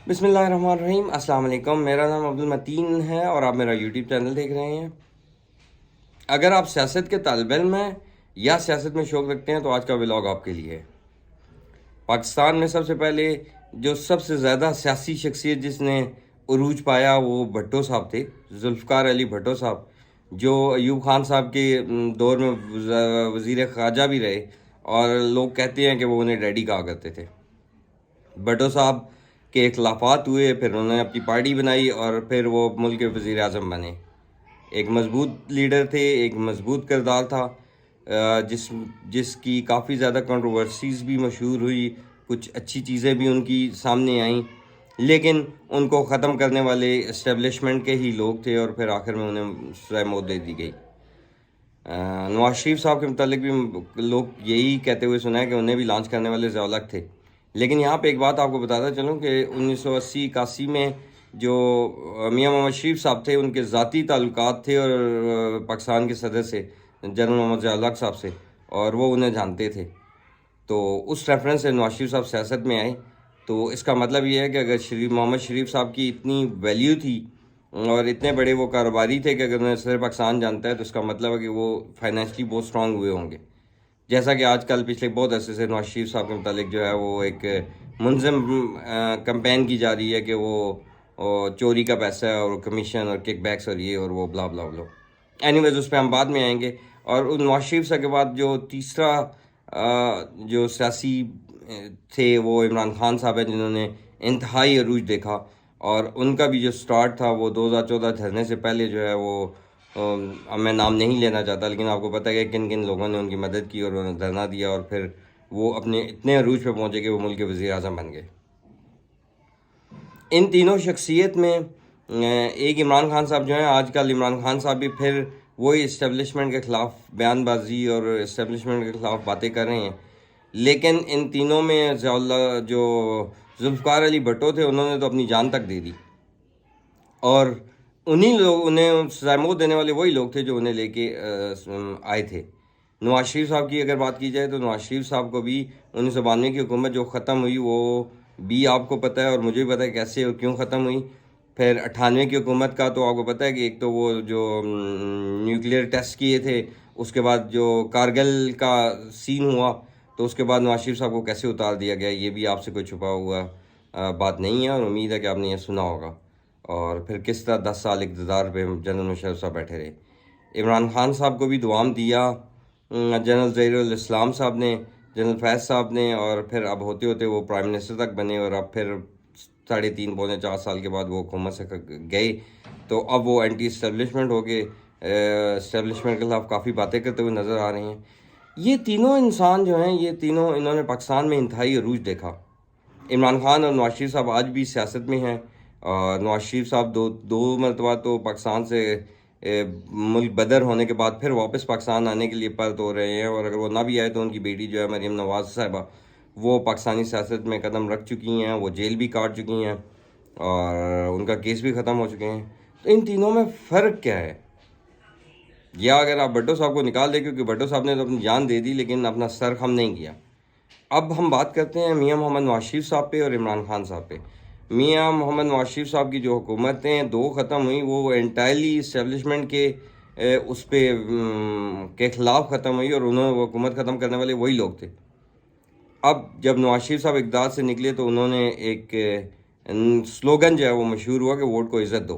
بسم اللہ الرحمن الرحیم۔ السلام علیکم، میرا نام عبدالمتین ہے اور آپ میرا یوٹیوب چینل دیکھ رہے ہیں۔ اگر آپ سیاست کے طالب علم ہیں یا سیاست میں شوق رکھتے ہیں تو آج کا ولاگ آپ کے لیے ہے۔ پاکستان میں سب سے پہلے جو سب سے زیادہ سیاسی شخصیت جس نے عروج پایا وہ بھٹو صاحب تھے، ذوالفقار علی بھٹو صاحب، جو ایوب خان صاحب کے دور میں وزیر خارجہ بھی رہے، اور لوگ کہتے ہیں کہ وہ انہیں ڈیڈی کہا کرتے تھے۔ بھٹو صاحب کے اختلافات ہوئے، پھر انہوں نے اپنی پارٹی بنائی اور پھر وہ ملک کے وزیر اعظم بنے۔ ایک مضبوط لیڈر تھے، ایک مضبوط کردار تھا، جس کی کافی زیادہ کنٹروورسیز بھی مشہور ہوئی، کچھ اچھی چیزیں بھی ان کی سامنے آئیں، لیکن ان کو ختم کرنے والے اسٹیبلشمنٹ کے ہی لوگ تھے اور پھر آخر میں انہیں سزائے موت دے دی گئی۔ نواز شریف صاحب کے متعلق بھی لوگ یہی کہتے ہوئے سنا ہے کہ انہیں بھی لانچ کرنے والے ضیاء الحق تھے۔ لیکن یہاں پہ ایک بات آپ کو بتاتا چلوں کہ 1980-81 میں جو میاں محمد شریف صاحب تھے، ان کے ذاتی تعلقات تھے اور پاکستان کے صدر سے، جنرل محمد ضیاء الحق صاحب سے، اور وہ انہیں جانتے تھے۔ تو اس ریفرنس سے نواز شریف صاحب سیاست میں آئے، تو اس کا مطلب یہ ہے کہ اگر محمد شریف صاحب کی اتنی ویلیو تھی اور اتنے بڑے وہ کاروباری تھے کہ اگر انہیں صدر پاکستان جانتا ہے تو اس کا مطلب ہے کہ وہ فائنینشلی بہت اسٹرانگ ہوئے ہوں گے۔ جیسا کہ آج کل پچھلے بہت عرصے سے نواز شریف صاحب کے متعلق جو ہے وہ ایک منظم کمپین کی جا رہی ہے کہ وہ چوری کا پیسہ ہے اور کمیشن اور کک بیکس اور یہ اور وہ بلا بلا بلا۔ اینی ویز اس پہ ہم بعد میں آئیں گے۔ اور نواز شریف صاحب کے بعد جو تیسرا جو سیاسی تھے وہ عمران خان صاحب ہیں، جنہوں نے انتہائی عروج دیکھا، اور ان کا بھی جو سٹارٹ تھا وہ 2014 دھرنے سے پہلے جو ہے وہ اب میں نام نہیں لینا چاہتا، لیکن آپ کو پتہ ہے کہ کن کن لوگوں نے ان کی مدد کی اور انہوں نے دھرنا دیا، اور پھر وہ اپنے اتنے عروج پہ پہنچے کہ وہ ملک کے وزیر اعظم بن گئے۔ ان تینوں شخصیت میں ایک عمران خان صاحب جو ہیں، آج کل عمران خان صاحب بھی پھر وہی اسٹیبلشمنٹ کے خلاف بیان بازی اور اسٹیبلشمنٹ کے خلاف باتیں کر رہے ہیں، لیکن ان تینوں میں جو ذوالفقار علی بھٹو تھے انہوں نے تو اپنی جان تک دے دی، اور انہیں سزائے موت دینے والے وہی لوگ تھے جو انہیں لے کے آئے تھے۔ نواز شریف صاحب کی اگر بات کی جائے تو نواز شریف صاحب کو بھی 1992 کی حکومت جو ختم ہوئی وہ بھی آپ کو پتہ ہے اور مجھے بھی پتہ ہے کیسے اور کیوں ختم ہوئی۔ پھر 98 کی حکومت کا تو آپ کو پتہ ہے کہ ایک تو وہ جو نیوکلیئر ٹیسٹ کیے تھے، اس کے بعد جو کارگل کا سین ہوا، تو اس کے بعد نواز شریف صاحب کو کیسے اتار دیا گیا، یہ بھی آپ سے کوئی چھپا ہوا بات نہیں ہے، اور امید ہے کہ آپ نے یہ سنا ہوگا۔ اور پھر کس طرح 10 سال اقتدار پہ جنرل مشرف صاحب بیٹھے رہے۔ عمران خان صاحب کو بھی دوام دیا جنرل ظہیر الاسلام صاحب نے، جنرل فیض صاحب نے، اور پھر اب ہوتے ہوتے وہ پرائم منسٹر تک بنے، اور اب پھر 3.5 پونے 4 سال کے بعد وہ حکومت سے گئے، تو اب وہ اینٹی اسٹیبلشمنٹ ہو گئے، اسٹیبلشمنٹ کے خلاف کافی باتیں کرتے ہوئے نظر آ رہے ہیں۔ یہ تینوں انسان جو ہیں، یہ تینوں انہوں نے پاکستان میں انتہائی عروج دیکھا۔ عمران خان اور نواز شریف صاحب آج بھی سیاست میں ہیں، اور نواز شریف صاحب دو مرتبہ تو پاکستان سے ملک بدر ہونے کے بعد پھر واپس پاکستان آنے کے لیے پرت ہو رہے ہیں، اور اگر وہ نہ بھی آئے تو ان کی بیٹی جو ہے مریم نواز صاحبہ، وہ پاکستانی سیاست میں قدم رکھ چکی ہیں، وہ جیل بھی کاٹ چکی ہیں اور ان کا کیس بھی ختم ہو چکے ہیں۔ تو ان تینوں میں فرق کیا ہے؟ یا اگر آپ بھٹو صاحب کو نکال دیں، کیونکہ بھٹو صاحب نے تو اپنی جان دے دی لیکن اپنا سر خم نہیں کیا۔ اب ہم بات کرتے ہیں میاں محمد نواز شریف صاحب پہ اور عمران خان صاحب پہ۔ میاں محمد نواز شریف صاحب کی جو حکومتیں دو ختم ہوئیں وہ انٹائرلی اسٹیبلشمنٹ کے اس پہ کے خلاف ختم ہوئی، اور انہوں نے وہ حکومت ختم کرنے والے وہی لوگ تھے۔ اب جب نواز شریف صاحب اقتدار سے نکلے تو انہوں نے ایک سلوگن جو ہے وہ مشہور ہوا کہ ووٹ کو عزت دو،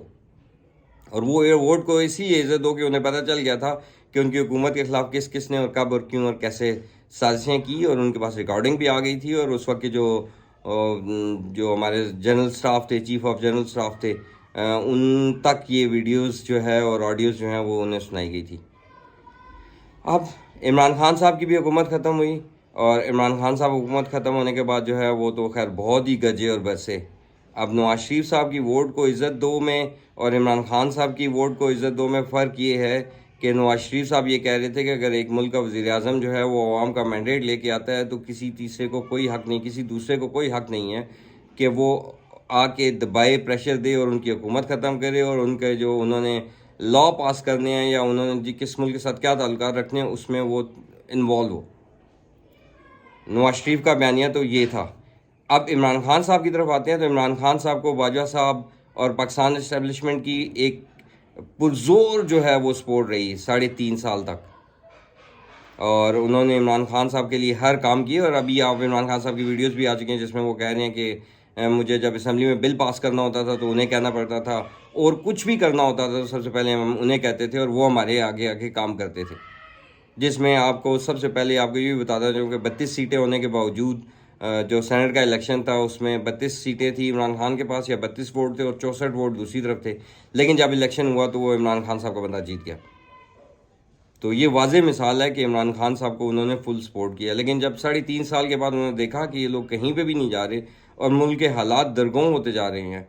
اور وہ ووٹ کو اسی عزت دو کہ انہیں پتہ چل گیا تھا کہ ان کی حکومت کے خلاف کس کس نے اور کب اور کیوں اور کیسے سازشیں کی، اور ان کے پاس ریکارڈنگ بھی آ گئی تھی، اور اس وقت کے جو ہمارے جنرل سٹاف تھے، چیف آف جنرل سٹاف تھے، ان تک یہ ویڈیوز جو ہے اور آڈیوز جو ہیں وہ انہیں سنائی گئی تھی۔ اب عمران خان صاحب کی بھی حکومت ختم ہوئی، اور عمران خان صاحب حکومت ختم ہونے کے بعد جو ہے وہ تو خیر بہت ہی گجے اور برسے۔ اب نواز شریف صاحب کی ووٹ کو عزت دو میں اور عمران خان صاحب کی ووٹ کو عزت دو میں فرق یہ ہے کہ نواز شریف صاحب یہ کہہ رہے تھے کہ اگر ایک ملک کا وزیر اعظم جو ہے وہ عوام کا مینڈیٹ لے کے آتا ہے تو کسی تیسرے کو کوئی حق نہیں، کسی دوسرے کو کوئی حق نہیں ہے کہ وہ آ کے دبائے، پریشر دے اور ان کی حکومت ختم کرے، اور ان کے جو انہوں نے لا پاس کرنے ہیں یا انہوں نے کس ملک کے ساتھ کیا تعلقات رکھنے ہیں اس میں وہ انوالو ہو۔ نواز شریف کا بیانیہ تو یہ تھا۔ اب عمران خان صاحب کی طرف آتے ہیں تو عمران خان صاحب کو باجوہ صاحب اور پاکستان اسٹیبلشمنٹ کی ایک پرزور جو ہے وہ سپورٹ رہی 3.5 سال تک، اور انہوں نے عمران خان صاحب کے لیے ہر کام کیے. اور ابھی آپ عمران خان صاحب کی ویڈیوز بھی آ چکی ہیں جس میں وہ کہہ رہے ہیں کہ مجھے جب اسمبلی میں بل پاس کرنا ہوتا تھا تو انہیں کہنا پڑتا تھا، اور کچھ بھی کرنا ہوتا تھا تو سب سے پہلے ہم انہیں کہتے تھے اور وہ ہمارے آگے آگے کام کرتے تھے. جس میں آپ کو سب سے پہلے آپ کو یہ بھی بتاتا ہوں کہ 32 سیٹیں ہونے کے باوجود جو سینٹ کا الیکشن تھا اس میں 32 سیٹیں تھی عمران خان کے پاس، یا 32 ووٹ تھے اور 64 ووٹ دوسری طرف تھے، لیکن جب الیکشن ہوا تو وہ عمران خان صاحب کا بندہ جیت گیا. تو یہ واضح مثال ہے کہ عمران خان صاحب کو انہوں نے فل سپورٹ کیا. لیکن جب 3.5 سال کے بعد انہوں نے دیکھا کہ یہ لوگ کہیں پہ بھی نہیں جا رہے اور ملک کے حالات درگوں ہوتے جا رہے ہیں،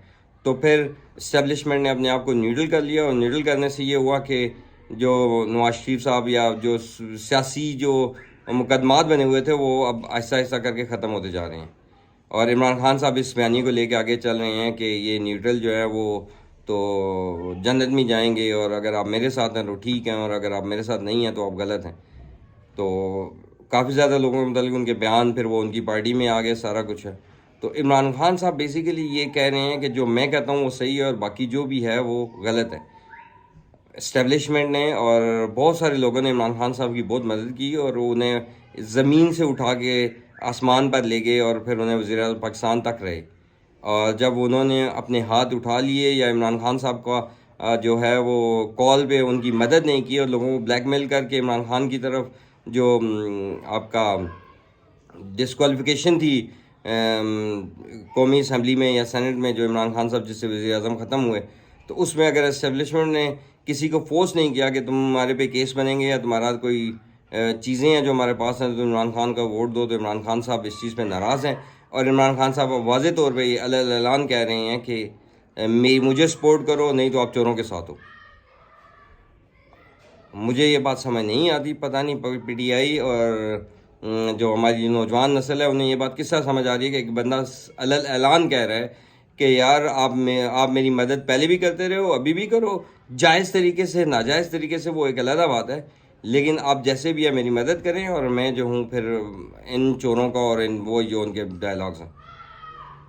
تو پھر اسٹیبلشمنٹ نے اپنے آپ کو نیوٹرل کر لیا. اور نیوٹرل کرنے سے یہ ہوا کہ جو نواز شریف صاحب یا جو سیاسی جو مقدمات بنے ہوئے تھے وہ اب آہستہ آہستہ کر کے ختم ہوتے جا رہے ہیں. اور عمران خان صاحب اس بیانی کو لے کے آگے چل رہے ہیں کہ یہ نیوٹرل جو ہے وہ تو جنت میں جائیں گے، اور اگر آپ میرے ساتھ ہیں تو ٹھیک ہیں، اور اگر آپ میرے ساتھ نہیں ہیں تو آپ غلط ہیں. تو کافی زیادہ لوگوں کے متعلق ان کے بیان، پھر وہ ان کی پارٹی میں آ گئے، سارا کچھ ہے. تو عمران خان صاحب بیسیکلی یہ کہہ رہے ہیں کہ جو میں کہتا ہوں وہ صحیح ہے اور باقی جو بھی ہے وہ غلط ہے. اسٹیبلشمنٹ نے اور بہت سارے لوگوں نے عمران خان صاحب کی بہت مدد کی، اور انہیں زمین سے اٹھا کے آسمان پر لے گئے، اور پھر انہیں وزیر اعظم پاکستان تک رہے. اور جب انہوں نے اپنے ہاتھ اٹھا لیے یا عمران خان صاحب کا جو ہے وہ کال پہ ان کی مدد نہیں کی اور لوگوں کو بلیک میل کر کے عمران خان کی طرف جو آپ کا ڈسکوالیفیکیشن تھی قومی اسمبلی میں یا سینٹ میں، جو عمران خان صاحب جس سے وزیر اعظم ختم ہوئے، تو اس میں اگر اسٹیبلشمنٹ نے کسی کو فورس نہیں کیا کہ تمہارے پہ کیس بنیں گے یا تمہارا کوئی چیزیں ہیں جو ہمارے پاس ہیں تو عمران خان کا ووٹ دو، تو عمران خان صاحب اس چیز پہ ناراض ہیں. اور عمران خان صاحب واضح طور پہ یہ اعلان کہہ رہے ہیں کہ مجھے سپورٹ کرو، نہیں تو آپ چوروں کے ساتھ ہو. مجھے یہ بات سمجھ نہیں آتی، پتہ نہیں پی ٹی آئی اور جو ہماری نوجوان نسل ہے انہیں یہ بات کس طرح سمجھ آ رہی ہے کہ ایک بندہ اعلان کہہ رہا ہے کہ یار آپ میری مدد پہلے بھی کرتے رہے ہو، ابھی بھی کرو، جائز طریقے سے ناجائز طریقے سے وہ ایک علیحدہ بات ہے، لیکن آپ جیسے بھی ہے میری مدد کریں، اور میں جو ہوں پھر ان چوروں کا اور وہ جو ان کے ڈائلاگز ہیں.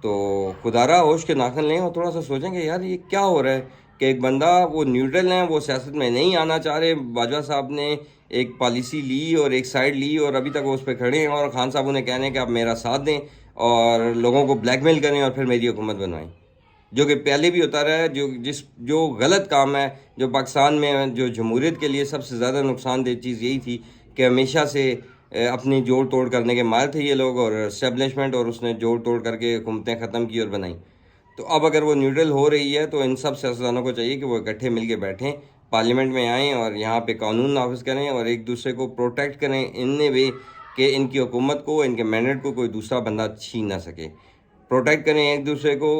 تو خدا را ہوش کے ناخن لیں اور تھوڑا سا سوچیں کہ یار یہ کیا ہو رہا ہے کہ ایک بندہ وہ نیوٹرل ہیں، وہ سیاست میں نہیں آنا چاہ رہے. باجوہ صاحب نے ایک پالیسی لی اور ایک سائڈ لی اور ابھی تک وہ اس پہ کھڑے ہیں، اور خان صاحب انہیں کہنے کہ آپ میرا ساتھ دیں اور لوگوں کو بلیک میل کریں اور پھر میری حکومت بنوائیں، جو کہ پہلے بھی ہوتا رہا ہے. جو غلط کام ہے، جو پاکستان میں جو جمہوریت کے لیے سب سے زیادہ نقصان دہ چیز یہی تھی کہ ہمیشہ سے اپنی جوڑ توڑ کرنے کے مائل تھے یہ لوگ اور اسٹیبلشمنٹ، اور اس نے جوڑ توڑ کر کے حکومتیں ختم کی اور بنائیں. تو اب اگر وہ نیوٹرل ہو رہی ہے تو ان سب سیاستدانوں کو چاہیے کہ وہ اکٹھے مل کے بیٹھیں، پارلیمنٹ میں آئیں اور یہاں پہ قانون نافذ کریں اور ایک دوسرے کو پروٹیکٹ کریں ان وے کہ ان کی حکومت کو، ان کے مینڈیٹ کو کوئی دوسرا بندہ چھین نہ سکے. پروٹیکٹ کریں ایک دوسرے کو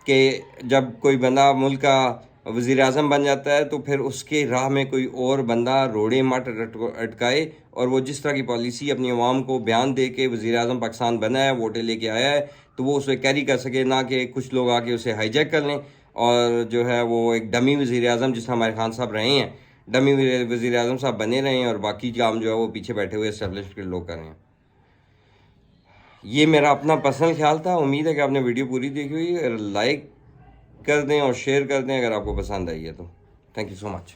کہ جب کوئی بندہ ملک کا وزیر اعظم بن جاتا ہے تو پھر اس کے راہ میں کوئی اور بندہ روڑے مٹ اٹکائے، اور وہ جس طرح کی پالیسی اپنی عوام کو بیان دے کے وزیر اعظم پاکستان بنا ہے، ووٹیں لے کے آیا ہے، تو وہ اسے کیری کر سکے، نہ کہ کچھ لوگ آ کے اسے ہائی جیک کر لیں اور جو ہے وہ ایک ڈمی وزیر اعظم جس طرح ہمارے خان صاحب رہے ہیں، ڈمی وزیر اعظم صاحب بنے رہے ہیں اور باقی کام جو ہے وہ پیچھے بیٹھے ہوئے اسٹیبلش کے لوگ کر رہے ہیں. یہ میرا اپنا پرسنل خیال تھا. امید ہے کہ آپ نے ویڈیو پوری دیکھی ہوئی ہے. لائک کر دیں اور شیئر کر دیں اگر آپ کو پسند آئی ہے تو. Thank you so much.